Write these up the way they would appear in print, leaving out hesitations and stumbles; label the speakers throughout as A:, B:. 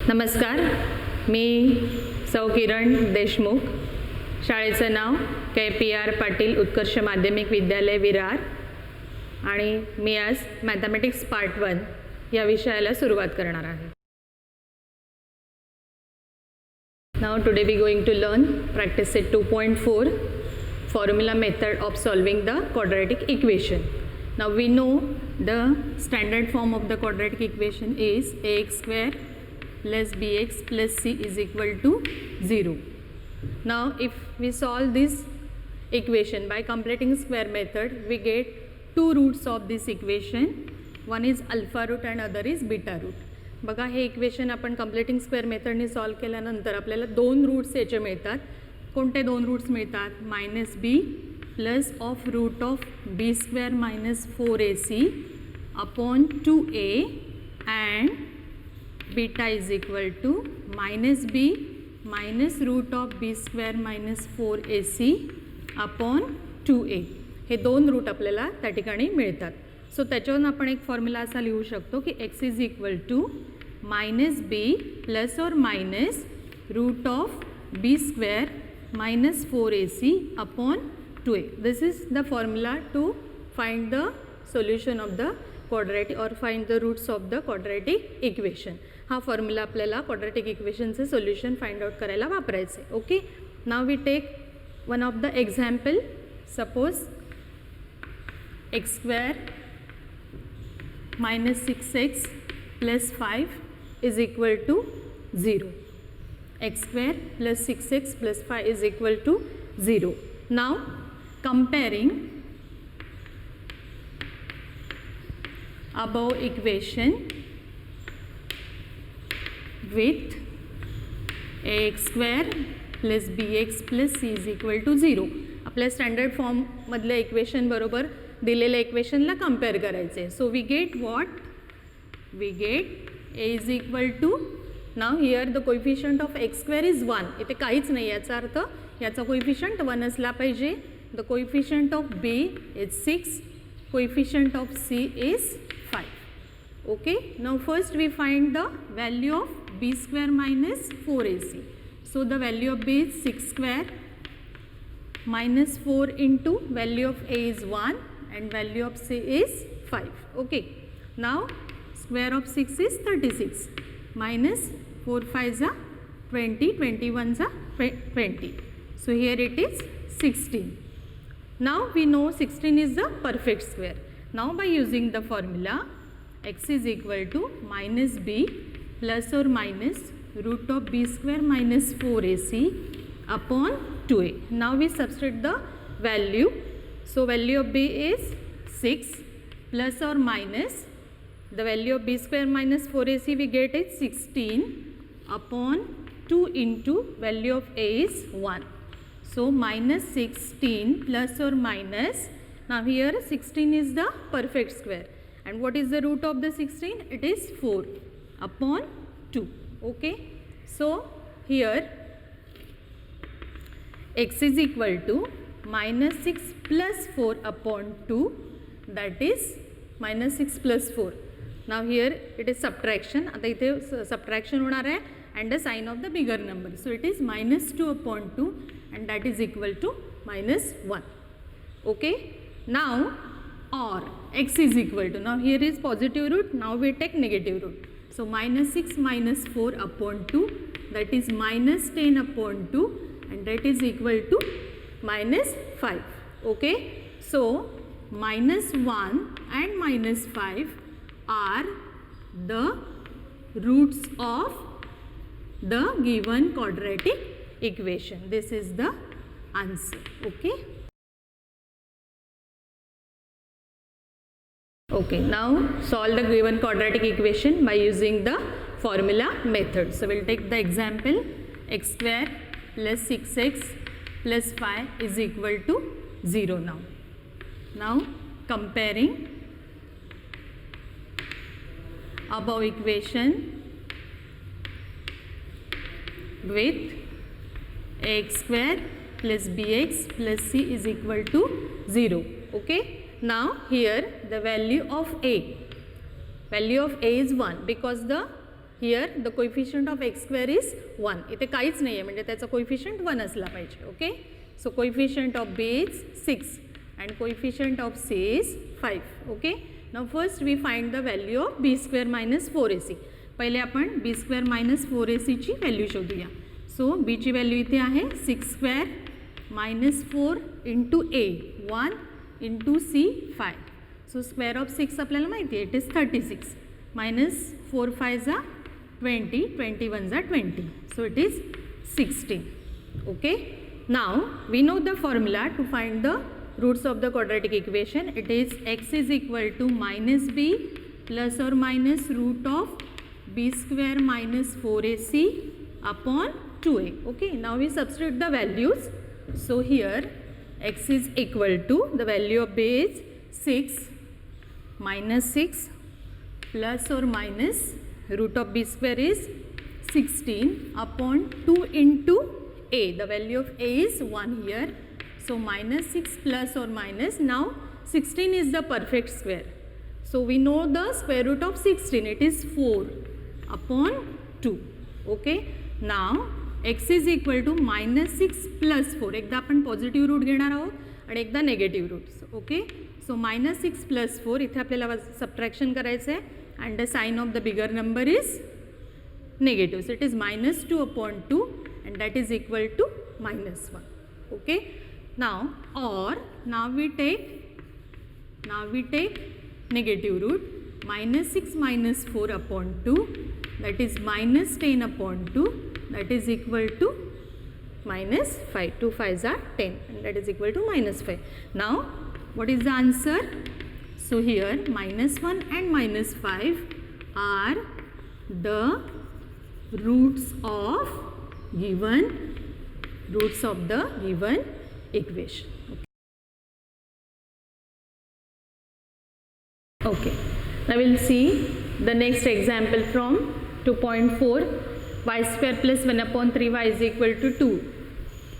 A: नमस्कार, मी सौ किरण देशमुख. शाळेचं नाव KPR पाटील उत्कर्ष माध्यमिक विद्यालय विरार आणि मी आज मॅथमॅटिक्स पार्ट 1 या विषयाला सुरुवात करणार आहे. Now today we going to learn practice set 2.4 formula method of solving the quadratic equation. Now we know the standard form of the quadratic equation is ax square plus bx plus c is equal to 0. Now if we solve this equation by completing square method, we get two roots of this equation. One is alpha root and other is beta root. बघा, हे equation आपण completing square मेथडने solve केल्यानंतर आपल्याला दोन roots याचे मिळतात. कोणते दोन roots मिळतात? -b plus of root of b square minus 4ac upon 2a and beta is equal to -b minus root of b square minus 4ac upon 2a. हे दोन रूट आपल्याला त्या ठिकाणी मिळतात. सो त्याच्यावरून आपण एक फॉर्म्युला असा लिहू शकतो की x is equal to -b plus or minus root of b square minus 4ac upon 2a. This is the formula to find the solution of the quadratic or find the roots of the quadratic equation. हा formula आपल्याला quadratic इक्वेशनचे solution find out करायला वापरायचे. Okay, now we take one of the example. Suppose x square minus 6x plus 5 is equal to 0. X square plus 6x plus 5 is equal to 0. Now comparing above equation with ax square plus bx plus c is equal to 0. आपल्या standard form मधल्या equation बरोबर दिलेल्या इक्वेशनला compare करायचे. So we get what? We get a is equal to, now here the coefficient of X square is 1. इथे काहीच नाही, याचा अर्थ याचा कोइफिशियंट 1 असला पाहिजे. The coefficient of b is 6, coefficient of c is 5. Okay, now first we find the value of b square minus 4ac. So the value of b is 6 square minus 4 into value of a is 1 and value of c is 5. Okay, now square of 6 is 36 minus 4 5 are 20, 21 are 20. So here it is 16. Now we know 16 is the perfect square. Now by using the formula x is equal to -b plus or minus root of b square minus 4ac upon 2a. Now we substitute the value. So value of b is 6 plus or minus the value of b square minus 4ac we get is 16 upon 2 into value of a is 1. So minus 16 plus or minus, now here 16 is the perfect square and what is the root of the 16? It is 4 upon 2. Okay, so here x is equal to minus 6 plus 4 upon 2, that is minus 6 plus 4. Now here it is subtraction. आता इथे subtraction होणार आहे and the sign of the bigger number. So it is minus 2 upon 2 and that is equal to minus 1. Okay, now or x is equal to, now here is positive root, now we take negative root. So minus 6 minus 4 upon 2, that is minus 10 upon 2. And that is equal to minus 5. Okay, so minus 1 and minus 5 are the roots of the given quadratic equation. This is the answer. Okay, okay, now solve the given quadratic equation by using the formula method. So we'll take the example. X square plus 6x plus 5 is equal to 0 now. Now comparing above equation with ax square plus bx plus c is equal to 0. Okay, now here the value of a is 1 because the here the coefficient of X square is 1. इथे काहीच नाही आहे म्हणजे त्याचा coefficient 1 असला पाहिजे. Okay, so coefficient of B is 6 and coefficient of c is 5. Okay, now first we find the value of b square minus 4ac. पहिले आपण b square minus 4ac ची व्हॅल्यू शोधूया. सो b ची व्हॅल्यू इथे आहे 6 square minus 4 into a 1 into c 5. So square of 6 आपल्याला माहिती आहे, it is 36 minus 4 5 जा 20 21 जा 20. So it is 16. Okay, now we know the formula to find द roots of the quadratic equation. It is x is equal to minus b plus or minus root of b square minus 4ac upon 2a. Okay, now we substitute the values. So here x is equal to, the value of b is 6 minus 6 plus or minus root of b square is 16 upon 2 into a. The value of a is 1 here. So minus 6 plus or minus, now 16 is the perfect square. So we know the square root of 16, it is 4 upon 2. Okay, now x is equal to minus 6 plus 4. एकदा आपण positive root घेणार आहोत आणि एकदा negative root. Okay, so minus 6 plus 4 इथे आपल्याला subtraction करायचं आहे and the sign of the bigger number is negative. So it is minus 2 upon 2 and that is equal to minus 1. Okay, now or now we take negative root minus 6 minus 4 upon 2, that is minus 10 upon 2, that is equal to minus 5. 2 5s are 10 and that is equal to minus 5. Now what is the answer? So here minus 1 and minus 5 are the roots of the given equation. Okay, now we'll see the next example from 2.4. y square plus 1 upon 3y is equal to 2.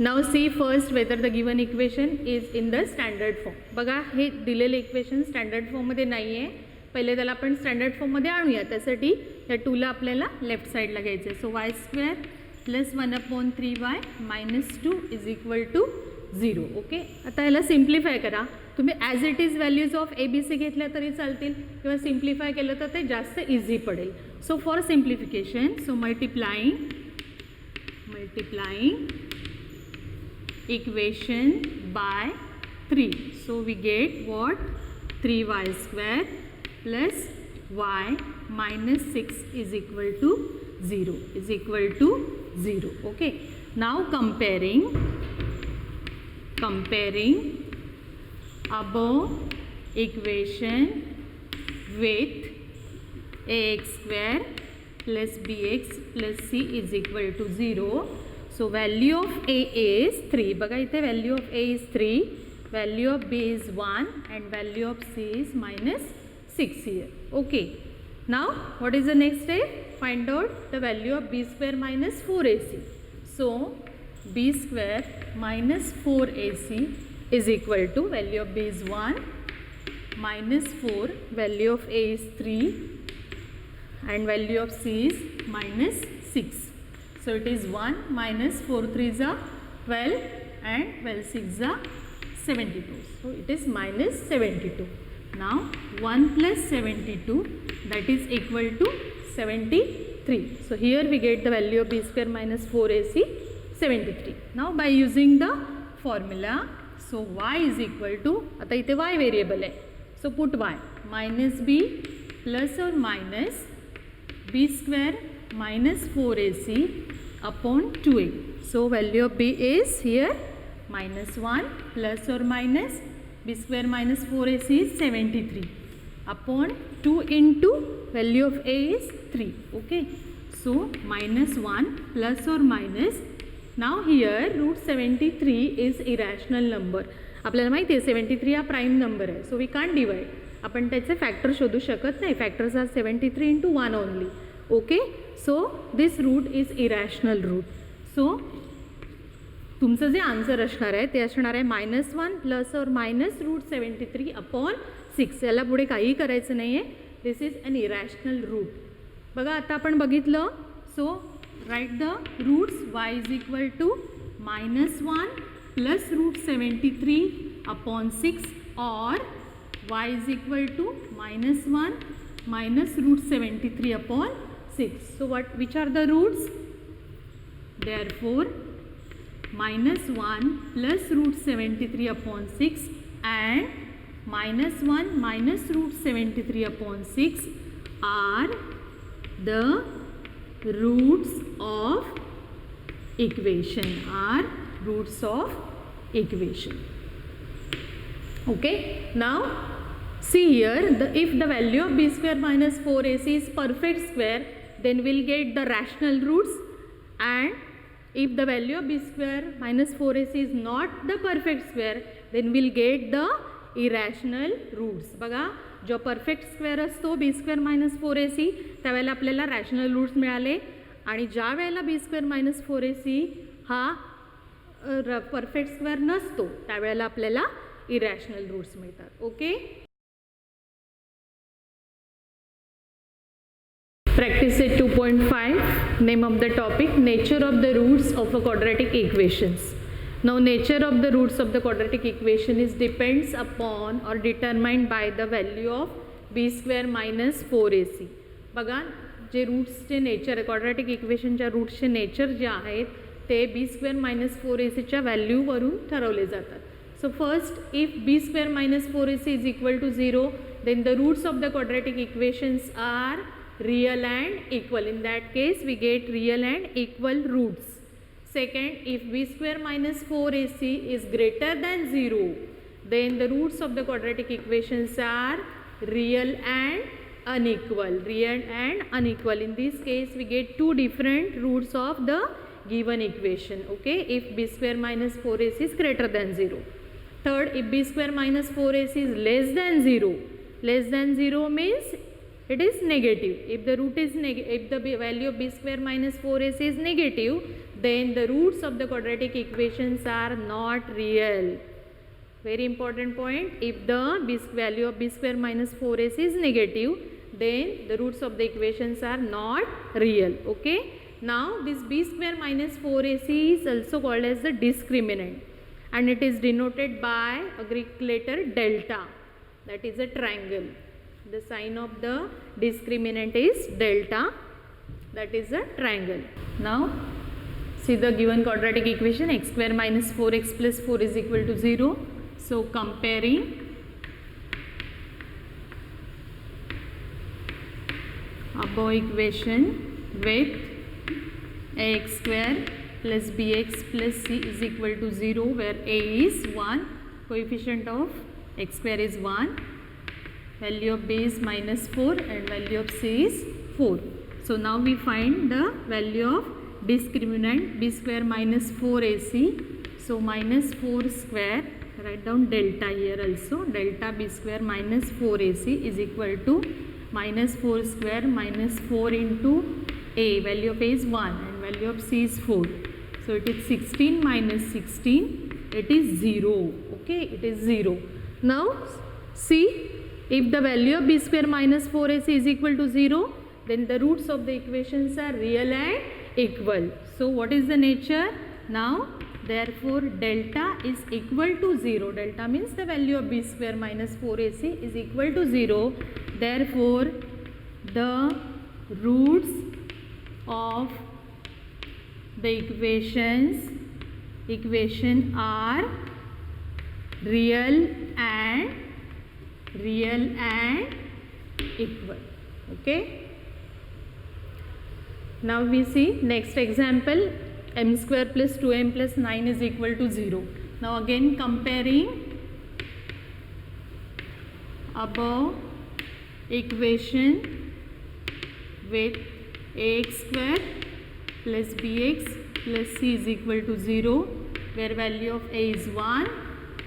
A: Now see first whether the given equation is in the standard form. बघा हे दिलेले equation standard फॉर्ममध्ये नाही आहे. पहिले त्याला आपण standard फॉर्ममध्ये आणूया. त्यासाठी या 2ला आपल्याला लेफ्ट साईडला घ्यायचं आहे. So y square plus 1 upon 3y minus 2 is equal to 0. Okay, आता याला सिम्प्लिफाय करा. तुम्ही as it is values of A B C घेतल्या तरी चालतील किंवा सिम्प्लिफाय केलं तर ते जास्त इझी पडेल. So for simplification, so multiplying equation by 3. So we get what 3y square plus y minus 6 is equal to 0. Okay, now comparing above equation with ax square plus bx plus c is equal to 0. So value of a is 3. बघा इथे value of a is 3, value of b is 1 and value of c is minus 6 here. Okay, now what is the next step? Find out the value of b square minus 4ac. So b square minus 4ac is equal to, value of b is 1 minus 4, value of a is 3 and value of c is minus 6. So it is 1 minus 4 3s are 12 and 12 6s are 72. So it is minus 72. Now 1 plus 72, that is equal to 73. So here we get the value of b square minus 4ac 73. Now by using the formula, so y is equal to, आता इथे y variable आहे, so put y minus b plus or minus b square minus 4ac upon 2a. So value of b is here minus 1 plus or minus b square minus 4ac is 73 upon 2 into value of a is 3. Okay, so minus 1 plus or minus, now here root 73 is irrational number. आपल्याला माहिती आहे 73 हा prime number आहे. So we can't divide. आपण त्याचे factor शोधू शकत नाही. Factors are 73 into 1 only. Okay, so this root is irrational root. So तुमचं जे आन्सर असणार आहे ते असणार आहे -1 plus or minus root 73 upon 6. याला पुढे काहीही करायचं नाही आहे. This is an irrational root. बघा आता आपण बघितलं. So write the roots. y is equal to -1 plus √73/6 or y is equal to -1 minus √73/6. So which are the roots? Therefore -1 plus √73/6 and -1 minus √73/6 are the roots of equation. Okay, now see here, if the value of b square minus 4ac is perfect square, then we'll get the rational roots, and if the value of b square minus 4ac is not the perfect square, then we'll get the irrational roots. बघा, जो perfect square असतो b square minus 4ac त्यावेळेला आपल्याला rational roots मिळाले, आणि ज्या वेळेला b square minus 4ac हा परफेक्ट स्क्वेअर नसतो त्यावेळेला आपल्याला इरॅशनल रूट्स मिळतात. Okay, practice set 2.5. name of the topic nature of the roots of a quadratic equations. Now nature of the roots of the quadratic equation is depends upon or determined by the value of b square minus 4ac. बघा, जे रूट्सचे nature quadratic इक्वेशनच्या रूट्सचे nature जे आहेत ते b square minus 4ac व्हॅल्यूवरून ठरवले जातात. So first, if b square minus 4ac is equal to 0, then the roots of the quadratic equations are real and equal. In that case, we get real and equal roots. Second, if b square minus 4ac is greater than 0, then the roots of the quadratic equations are real and unequal. In this case, we get two different roots of the given equation. Okay, if b square minus 4ac is greater than 0. Third, if b square minus 4ac is less than 0 means it is negative. If the root is if the value of b square minus 4ac is negative, then the roots of the quadratic equations are not real. Very important point. If the value of b square minus 4ac is negative, then the roots of the equations are not real. Okay, now this b square minus 4ac is also called as the discriminant, and it is denoted by a Greek letter delta, that is a triangle. The sign of the discriminant is delta, that is a triangle. Now see the given quadratic equation, x square minus 4x plus 4 is equal to 0. So comparing above equation with ax square plus bx plus c is equal to 0, where a is 1, coefficient of x square is 1, value of b is minus 4 and value of c is 4. So now we find the value of discriminant b square minus 4ac. So minus 4 square, write down delta here also, delta b square minus 4ac is equal to minus 4 square minus 4 into a, value of a is 1 and value of c is 4. So it is 16 minus 16, it is 0. Okay, it is 0. Now see, if the value of b square minus 4ac is equal to 0, then the roots of the equations are real and equal. So what is the nature? Now therefore delta is equal to 0. Delta means the value of b square minus 4ac is equal to 0. Therefore the roots of the equation are real and equal. Okay, now we see next example, m square plus 2m plus 9 is equal to 0. Now again comparing above equation with ax square plus bx plus c is equal to 0, where value of a is 1,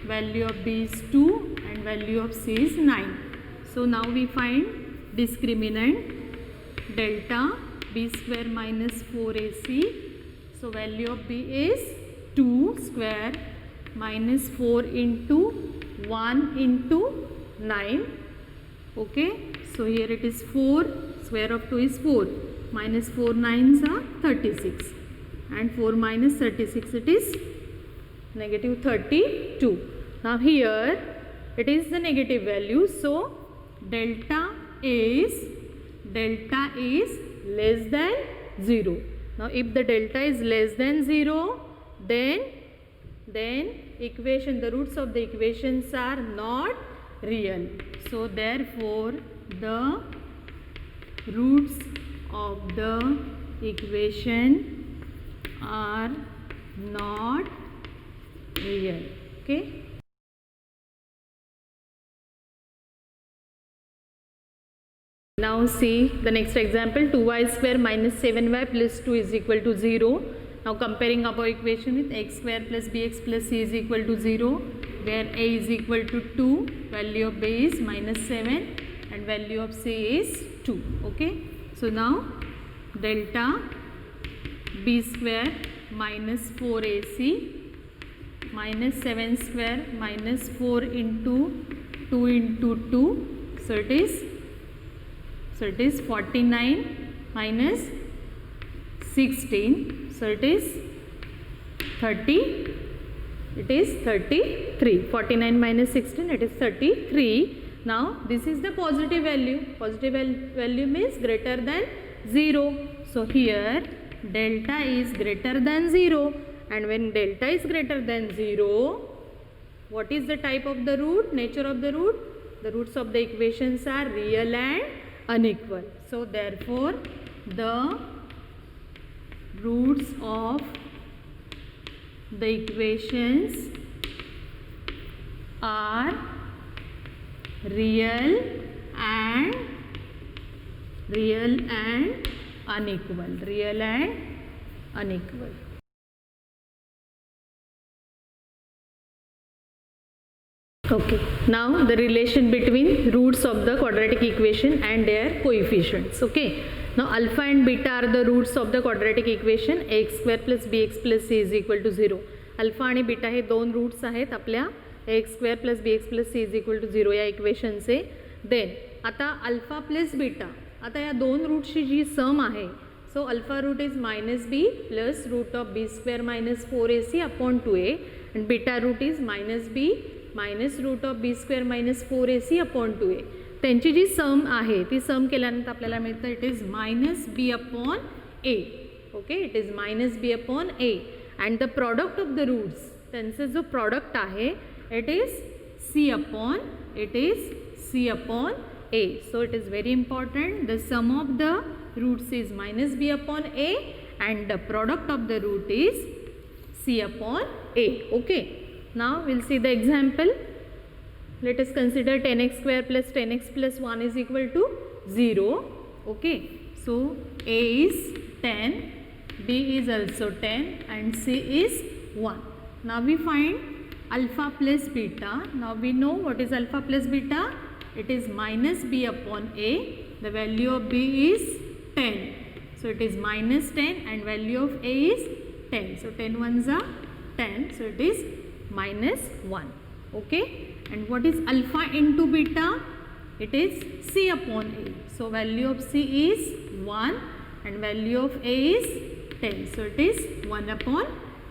A: value of b is 2 and value of c is 9. So now we find discriminant delta b square minus 4ac. So value of b is 2 square minus 4 into 1 into 9. Okay, so here it is 4, square of 2 is 4. Minus 4 9s are 36. And 4 minus 36, it is negative 32. Now here it is the negative value. So delta is less than 0. Now if the delta is less than 0, then equation, the roots of the equations are not real. So therefore the roots of the equation are not real. Okay. Now see the next example. 2y square minus 7y plus 2 is equal to 0. Now comparing our equation with x square plus bx plus c is equal to 0, where a is equal to 2, value of b is minus 7 and value of c is 2. Okay. So now delta b square minus 4ac minus 7 square minus 4 into 2 into 2. So it is 49 minus 16. So it is 30. It is 33. 49 minus 16, it is 33. Now this is the positive value. Positive value means greater than 0. So here delta is greater than 0. And when delta is greater than 0, what is the type of the root? Nature of the root? The roots of the equations are real and unequal. So therefore the roots of the equations are real and unequal. Real and unequal. Okay, now the relation between roots of the quadratic equation and their coefficients. Okay, now alpha and beta are the roots of the quadratic equation. Ax square plus bx plus c is equal to 0. Alpha आणि beta हे दोन roots आहेत आपल्या ax square plus bx plus c is equal to 0 या इक्वेशनचे. Then आता alpha plus beta, आता या दोन रूट्सची जी सम आहे, so alpha root is minus B plus root of B square minus 4ac upon 2a and beta root is minus B minus root of B square minus 4ac upon 2a. त्यांची जी sum आहे ती सम केल्यानंतर आपल्याला मिळतं it is minus B upon A. Okay, it is minus B upon A and the product of the roots, त्यांचा जो product आहे it is C upon a. So it is very important, the sum of the roots is minus b upon a and the product of the root is c upon a. Okay, now we'll see the example. Let us consider 10x square plus 10x plus 1 is equal to 0. Okay, so a is 10, b is also 10 and c is 1. Now we find alpha plus beta. Now we know what is alpha plus beta. It is minus b upon a. The value of b is 10. So it is minus 10 and value of a is 10. So 10 ones are 10. So it is minus 1. Okay. And what is alpha into beta? It is c upon a. So value of c is 1 and value of a is 10. So it is 1 upon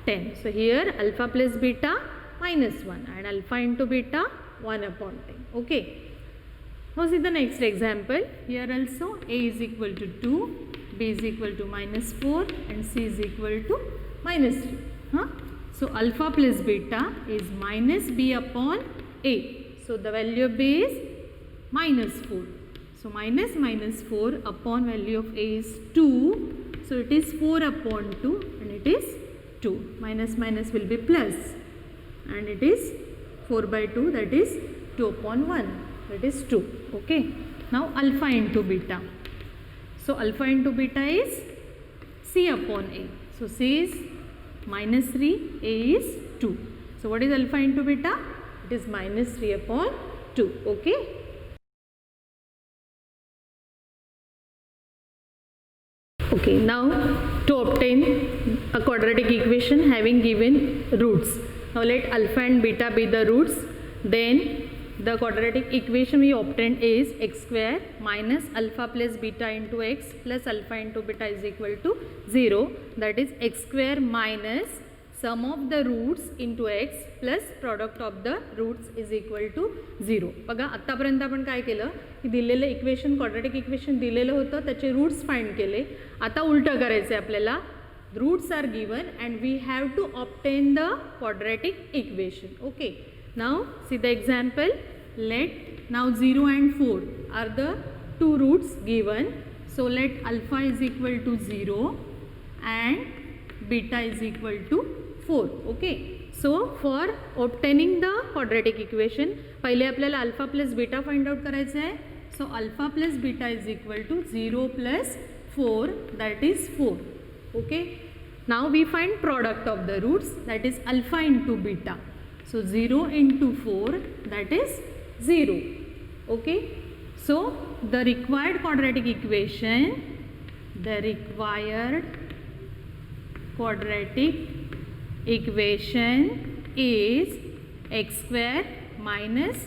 A: 10. So here alpha plus beta minus 1 and alpha into beta 1 upon 10. Okay. Now see the next example. Here also a is equal to 2, b is equal to minus 4 and c is equal to minus 3. So alpha plus beta is minus b upon a. So the value of b is minus 4. So minus 4 upon value of a is 2. So it is 4 upon 2 and it is 2. Minus will be plus and it is 4 by 2, that is 2 upon 1. That is 2. Okay. Now alpha into beta. So alpha into beta is c upon a. So c is minus 3, a is 2. So what is alpha into beta? It is minus 3 upon 2. Okay. Okay. Now to obtain a quadratic equation having given roots. Now let alpha and beta be the roots. Then the quadratic equation we obtained is x square minus alpha plus beta into x plus alpha into beta is equal to 0. That is x square minus sum of the roots into x plus product of the roots is equal to 0. बघा आत्तापर्यंत आपण काय केलं की दिलेलं equation quadratic equation दिलेलं होतं त्याचे रूट्स फाइंड केले. आता उलटं करायचं आहे आपल्याला. Roots are given and we have to obtain the quadratic equation. Okay. Now see the example. Let now 0 and 4 are the two roots given. So let alpha is equal to 0 and beta is equal to 4. Okay. So for obtaining the quadratic equation पहिले आपल्याला alpha plus beta find out करायचं आहे. So alpha plus beta is equal to 0 plus 4, that is 4. Okay. Now we find product of the roots, that is alpha into beta. So 0 into 4, that is 0. Okay. So the required quadratic equation, is x square minus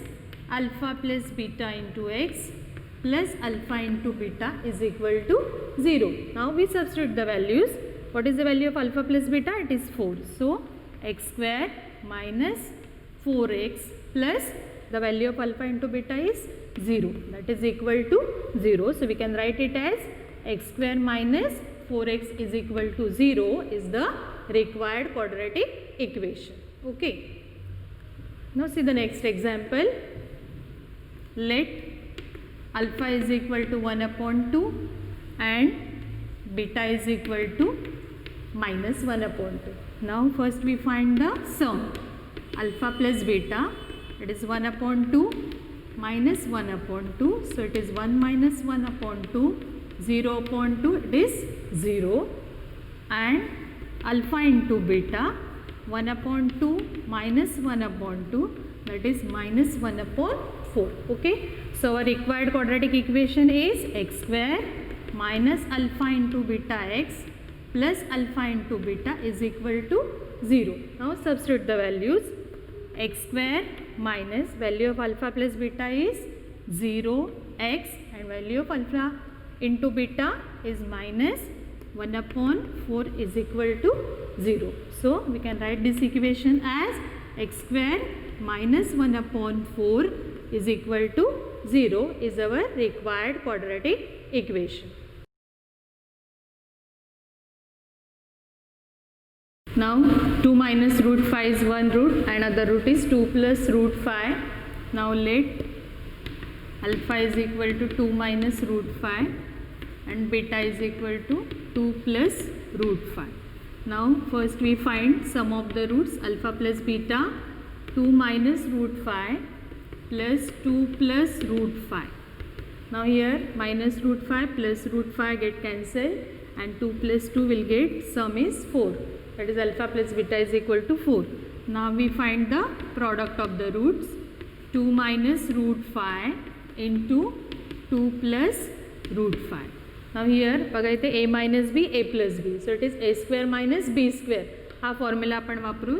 A: alpha plus beta into x plus alpha into beta is equal to 0. Now we substitute the values. What is the value of alpha plus beta? It is 4. So x square minus 4x plus the value of alpha into beta is 0. That is equal to 0. So we can write it as x square minus 4x is equal to 0 is the required quadratic equation. Okay. Now see the next example. Let alpha is equal to 1 upon 2 and beta is equal to minus 1 upon 2. Now first we find the sum. Alpha plus beta, it is 1 upon 2 minus 1 upon 2. So it is 1 minus 1 upon 2, 0 upon 2, it is 0. And alpha into beta, 1 upon 2 minus 1 upon 2, that is minus 1 upon 4. Okay. So our required quadratic equation is x square minus alpha into beta x plus alpha into beta is equal to 0. Now substitute the values. X square minus value of alpha plus beta is 0 x and value of alpha into beta is minus 1 upon 4 is equal to 0. So we can write this equation as x square minus 1 upon 4 is equal to 0 is our required quadratic equation. Now 2 minus root 5 is one root, another root is 2 plus root 5. Now let alpha is equal to 2 minus root 5 and beta is equal to 2 plus root 5. Now first we find sum of the roots, alpha plus beta, 2 minus root 5 plus 2 plus root 5. Now here minus root 5 plus root 5 get cancelled and 2 plus 2 will get sum is 4. That is alpha plus beta is equal to 4. Now we find the product of the roots, 2 minus root 5 into 2 plus root 5. Now here बघा इथे a minus b, a plus b. So it is a square minus b square. हा formula आपण वापरू.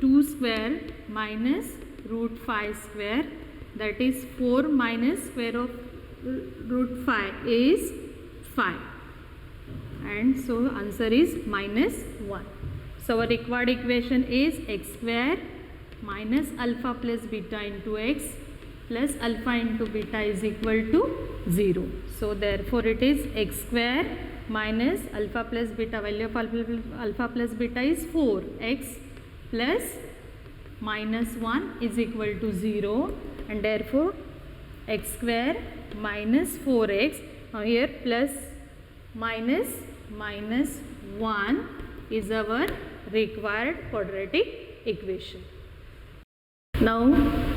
A: 2 square minus root 5 square, that is 4 minus square of root 5 is 5. And so answer is minus 1. So our required equation is x square minus alpha plus beta into x plus alpha into beta is equal to 0. So therefore it is x square minus alpha plus beta, value of alpha plus beta is 4x plus minus 1 is equal to 0 and therefore x square minus 4x, now here plus minus 1 is our required quadratic equation. Now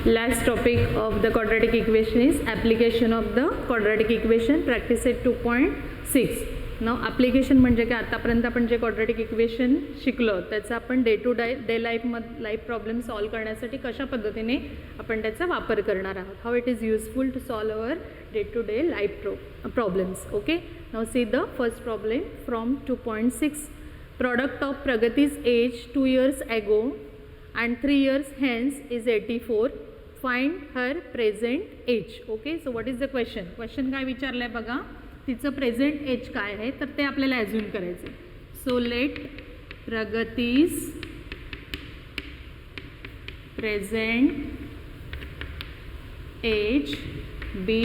A: last topic of the quadratic equation is application of the quadratic equation, practice at 2.6. Now application म्हणजे काय, आतापर्यंत आपण जे quadratic equation शिकलो त्याचा आपण day to day life problem solve करण्यासाठी कशा पद्धतीने आपण त्याचा वापर करणार आहोत, how it is useful to solve our day to day life problems. Okay. Now see the first problem from 2.6. Product of Pragati's age 2 years ago and 3 years hence is 84. Find her present as. Okay, so what is the question. Question काय विचारलं आहे बघा. तिचं present as काय आहे तर ते आपल्याला ॲज्युम करायचं आहे. So let Pragati's present age be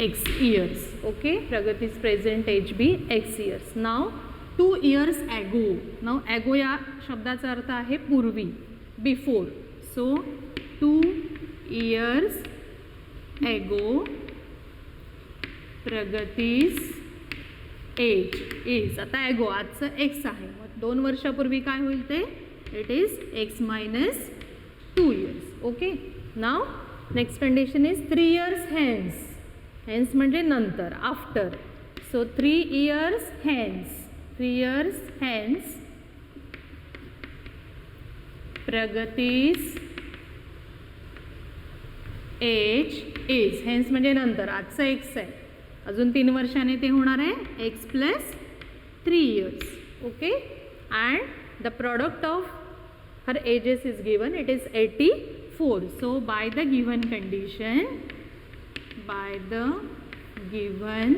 A: x years. Okay, Pragati's present age be x years. Now 2 years ago. Now ago या शब्दाचा अर्थ आहे पूर्वी, before. So 2 years ago Pragati's age is, आता ago आजचं x आहे, मग 2 वर्षापूर्वी काय होईल ते, it is x minus 2 years. Okay, now next condition is 3 years hence. Hence म्हणजे नंतर, after. So 3 years hence, 3 years hence Pragati's age is. Hence म्हणजे नंतर, आजचं एक्स आहे, अजून 3 वर्षाने ते होणार आहे x plus 3 years. Okay, and the product of her ages is given, it is 84. So by the given condition, by the given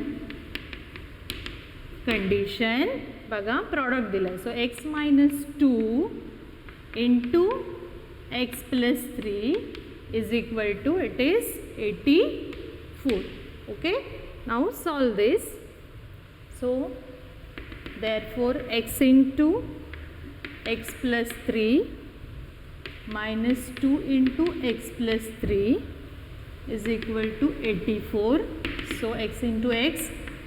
A: condition बघा प्रॉडक्ट दिलं आहे. So x minus 2 into x plus 3 is equal to, it is 84. Okay, now solve this. So therefore x into x plus 3 minus 2 into x plus 3 is equal to 84. So x into x,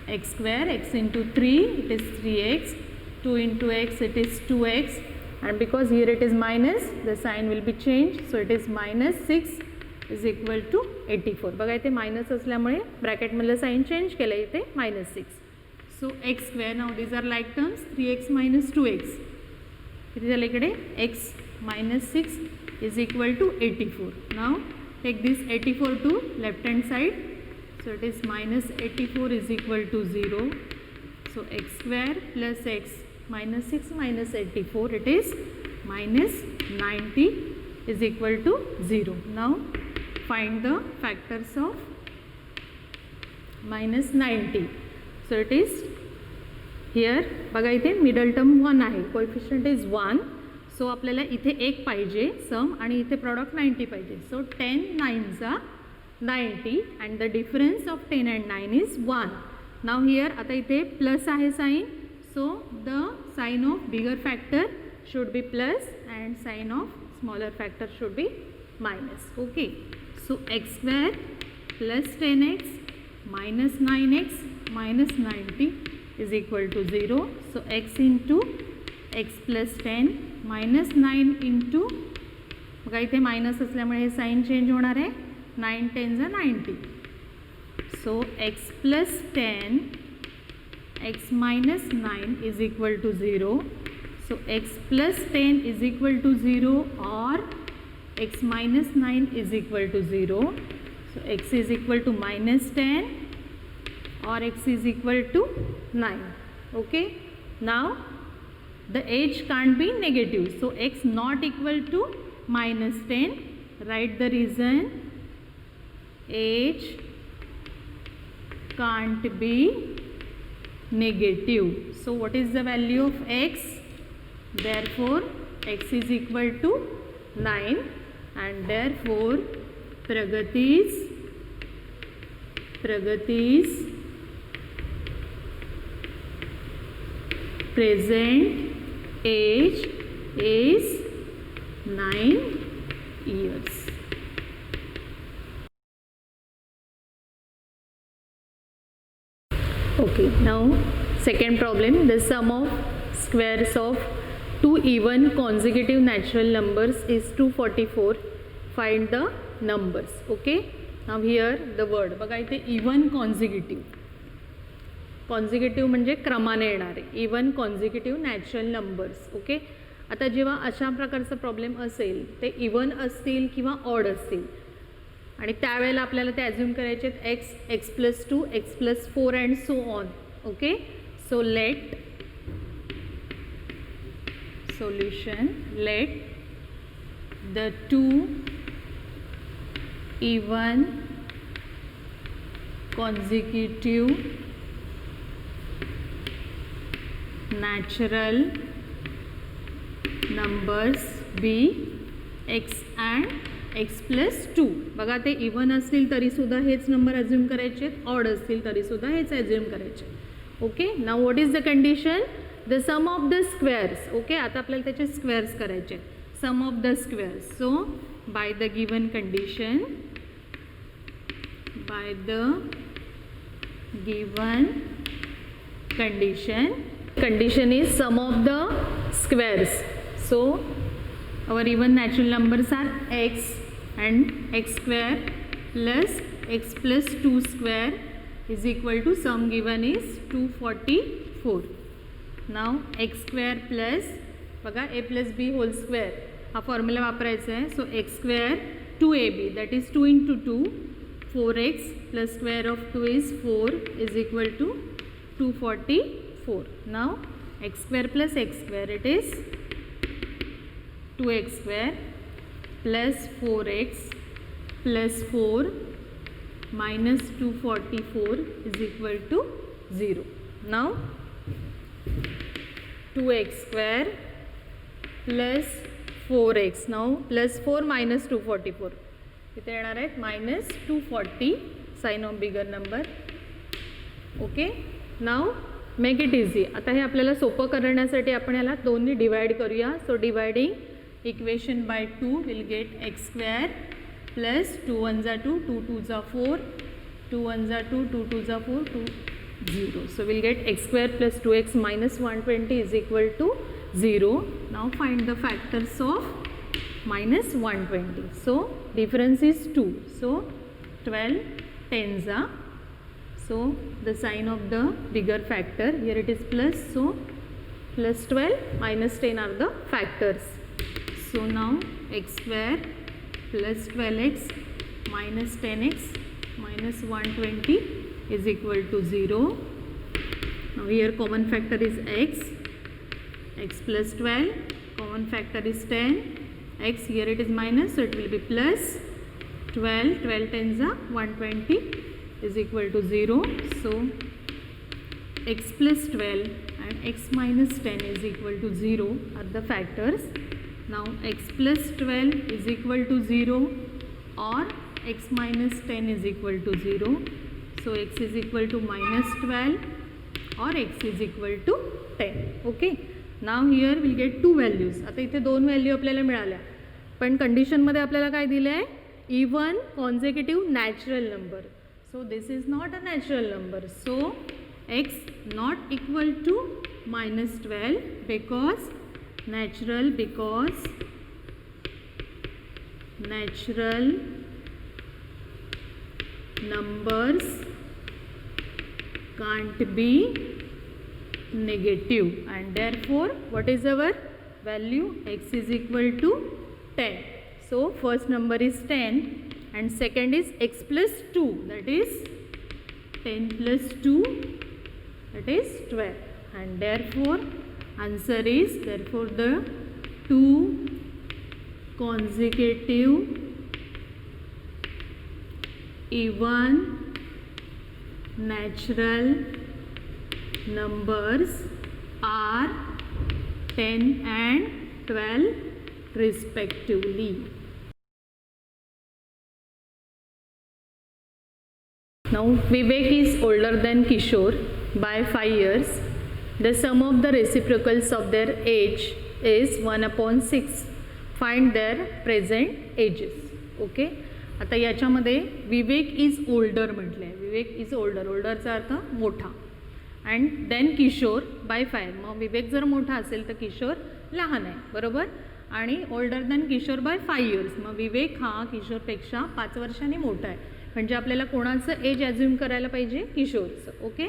A: x square, x into 3, it is 3x, 2 into x, it is 2x, and because here it is minus, the sign will be changed, so it is minus 6 is equal to 84. बघा इथे minus असल्यामुळे ब्रॅकेटमधलं sign change केलं, इथे minus 6. So x square, now these are like terms, 3x minus 2x, किती झालं इकडे, x minus 6 is equal to 84. Now take this 84 to left hand side, so it is minus 84 is equal to 0. So x square plus x minus 6 minus 84, it is minus 90 is equal to 0. Now find the factors of minus 90. So it is here बघा इथे middle term 1 आहे, coefficient is 1. सो आपल्याला इथे 1 पाहिजे सम आणि इथे product 90 पाहिजे. So 10 9 90 and the difference of 10 and 9 is 1. Now here आता इथे प्लस आहे sign, so the sign of bigger factor should be plus and sign of smaller factor should be minus. Okay, so x square plus 10x minus 9x minus 90 is equal to 0. So x into x plus 10 minus 9 into, बघा इथे minus असल्यामुळे हे sign change होणार आहे, 9 10 90. So x plus 10 x minus 9 is equal to 0. So x plus 10 is equal to 0 or x minus 9 is equal to 0. So x is equal to minus 10 or x is equal to 9. Okay, now the age can't be negative, so x not equal to minus 10. Write the reason. Age can't be negative. So what is the value of x? Therefore x is equal to 9, and therefore Pragati's present age is 9 years. Okay, now second problem, the sum of squares of 2 even consecutive natural numbers is 244. Find the numbers. Okay, now here the word बघा इथे even consecutive, consecutive म्हणजे क्रमाने येणारे, even consecutive natural numbers. Okay, आता जेव्हा अशा प्रकारचा problem असेल ते इवन असतील किंवा ऑड असतील आणि त्यावेळेला आपल्याला ते ॲज्युम करायचे आहेत x, x plus 2, x plus 4 and so on. Okay, so let solution, let the two even consecutive natural numbers be x and x plus 2. बघा ते इवन असतील तरीसुद्धा हेच नंबर अज्युम करायचे, ऑड असतील तरीसुद्धा हेच अज्युम करायचे. Okay, now what is the condition? The sum of the squares. Okay, आता आपल्याला त्याचे स्क्वेअर्स करायचे. Sum of the squares. So by the given condition, by the given condition is sum of the squares. So our even natural numbers are x and x square plus x plus 2 square is equal to sum given is 244. Now x square plus बघा a plus b whole square हा formula वापरायचा आहे. सो x square 2ab that is 2 into 2, 4x plus square of 2 is 4 is equal to 244. Now x square plus x square, it is 2x square plus 4x plus 4 minus 244 is equal to 0. Now 2x square plus 4x, now plus 4 minus 244 इथे येणार आहेत minus 240 sign of bigger number. Okay, now make it easy. आता हे आपल्याला सोपं करण्यासाठी आपण याला दोन्ही डिवाइड करूया. So dividing equation by 2 will get x square plus 2 1 जा 2, 2 2 जा 4, 2 1 जा 2, 2 2 जा 4, 2 0. So we'll get x square plus 2x minus 120 is equal to 0. Now find the factors of minus 120. So difference is 2. So 12 tens are. So the sign of the bigger factor here, it is plus. So plus 12 minus 10 are the factors. So now x square plus 12x minus 10x minus 120 is equal to 0. Now here common factor is x. X plus 12, common factor is 10. X here it is minus, so it will be plus 12. 12 tens are 120 is equal to 0. So x plus 12 and x minus 10 is equal to 0 are the factors. Now x plus 12 is equal to 0 or x minus 10 is equal to 0. So x is equal to minus 12 or x is equal to 10. Okay. Now here will get 2 values. आता इथे 2 value आपल्याला मिळाल्या, पण कंडिशनमध्ये आपल्याला काय दिलं आहे? Even consecutive natural number. So this is not a natural number. So x not equal to minus 12 because natural numbers can't be negative, and therefore what is our value? X is equal to 10. So first number is 10 and second is x plus 2, that is 10 plus 2, that is 12, and therefore answer is, therefore the two consecutive even natural numbers are 10 and 12 respectively. Now Vivek is older than Kishore by 5 years. The sum of the reciprocals of their age is 1/6. Find their present ages. Okay. आता याच्यामध्ये विवेक is older म्हटलं आहे. विवेक is older, ओल्डरचा अर्थ मोठा. And then Kishor by 5. मग विवेक जर मोठा असेल तर किशोर लहान आहे, बरोबर. आणि older than Kishor by 5 years. मग विवेक हा किशोरपेक्षा 5 वर्षांनी मोठा आहे. म्हणजे आपल्याला कोणाचं एज ॲज्युम करायला पाहिजे? किशोरचं. ओके.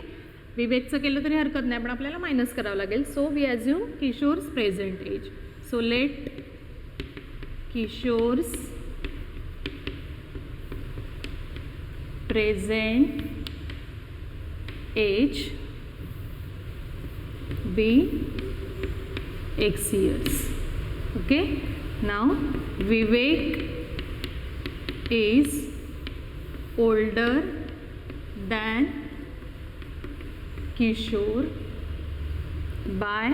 A: विवेकचं केलं तरी हरकत नाही, पण आपल्याला मायनस करावं लागेल. So we assume Kishor's present age. So let Kishor's present age be x years. Okay. Now Vivek is older than Kishore by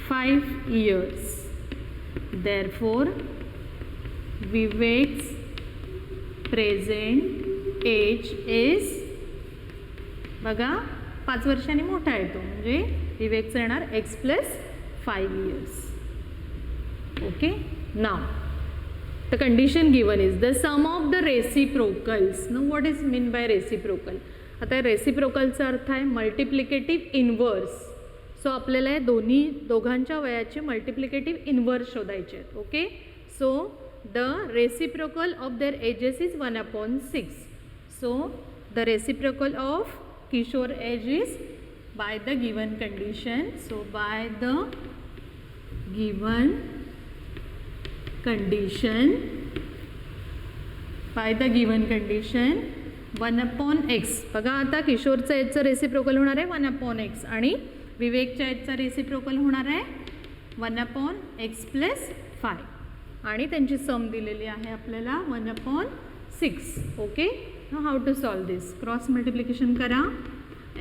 A: 5 years. Therefore, Vivek's present age is, बघा 5 वर्षांनी मोठा आहे तो, म्हणजे विवेकचं येणार x + 5 years. Okay, now the condition given is the sum of the reciprocals. Now what is mean by reciprocal? आता रेसिप्रोकलचा अर्थ आहे multiplicative inverse. सो आपल्याला या दोघांच्या वयाचे मल्टिप्लिकेटिव्ह इनवर्स शोधायचे आहेत. Okay, so the reciprocal of their ages is 1/6. So the reciprocal of Kishor age is by the given condition. So by the given condition, by the given condition 1/x. बघा आता किशोरचं एजचं reciprocal होणार आहे 1/x आणि विवेकच्या एजचा reciprocal होणार आहे 1/x + 5 आणि त्यांची सम दिलेली आहे आपल्याला 1/6. Okay, how to solve this? Cross multiplication करा.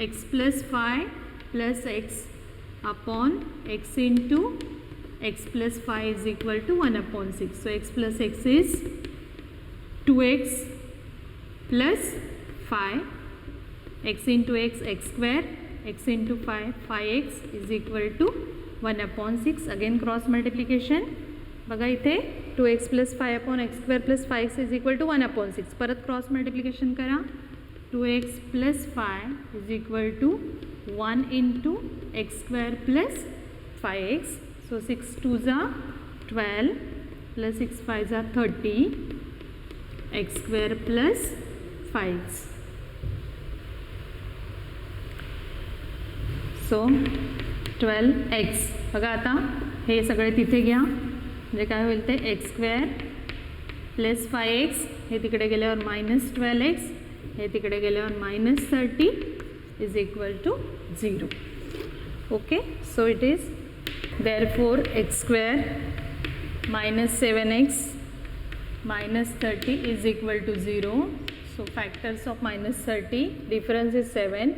A: x + 5 + x upon x into x + 5 is equal to 1/6. So x + x is 2x + 5. x into x, x square, x into 5, 5x is equal to 1/6. Again cross multiplication. बघा इथे 2x + 5/x² + 5x is equal to 1/6. परत cross multiplication करा. 2x + 5 is equal to 1 into x² + 5x. So 6 2s are 12 plus 6 5s are 30 x² + 5x. So 12x. बघा आता हे सगळे तिथे घ्या, म्हणजे काय होईल ते x² + 5x, हे तिकडे गेल्यावर -12x, हे तिकडे गेल्यावर -30 is equal to 0. Okay, so it is therefore x² - 7x -30 is equal to 0. So factors of -30, difference is 7.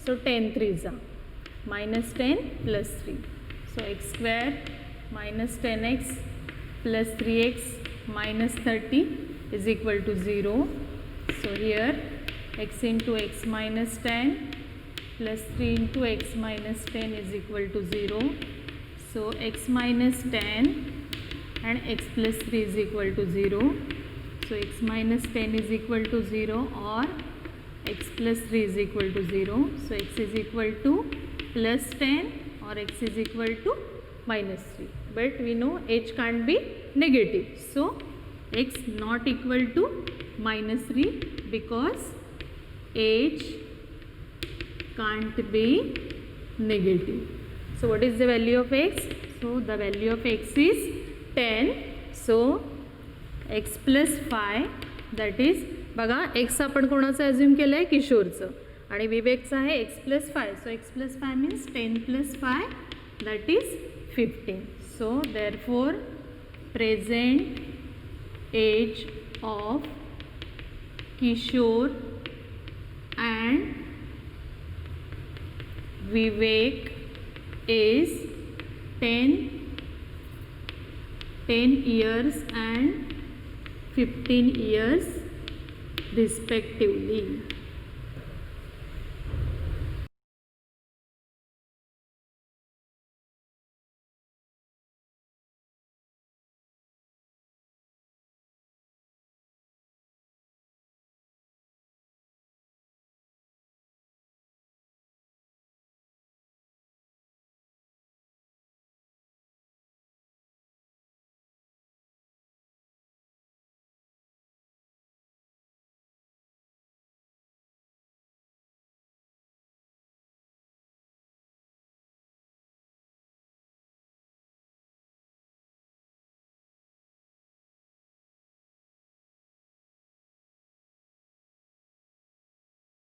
A: So 10 3s are -10 + 3. So x² - 10x + 3x -30 is equal to 0. So here x into x - 10 + 3 into x - 10 is equal to 0. So x - 10 and x + 3 is equal to 0. So x - 10 is equal to 0 or x + 3 is equal to 0. So x is equal to +10 or x is equal to -3. But we know h can't be negative. So x not equal to -3 because h can't be negative. So what is the value of x? So the value of x is 10. So x + 5 that is, बघा x आपण कोणाचं assume केलं आहे? किशोरचं. आणि विवेकचं आहे x + 5. So x + 5 means 10 + 5 that is 15. So therefore present age of Kishore and Vivek is 10 years and 15 years respectively.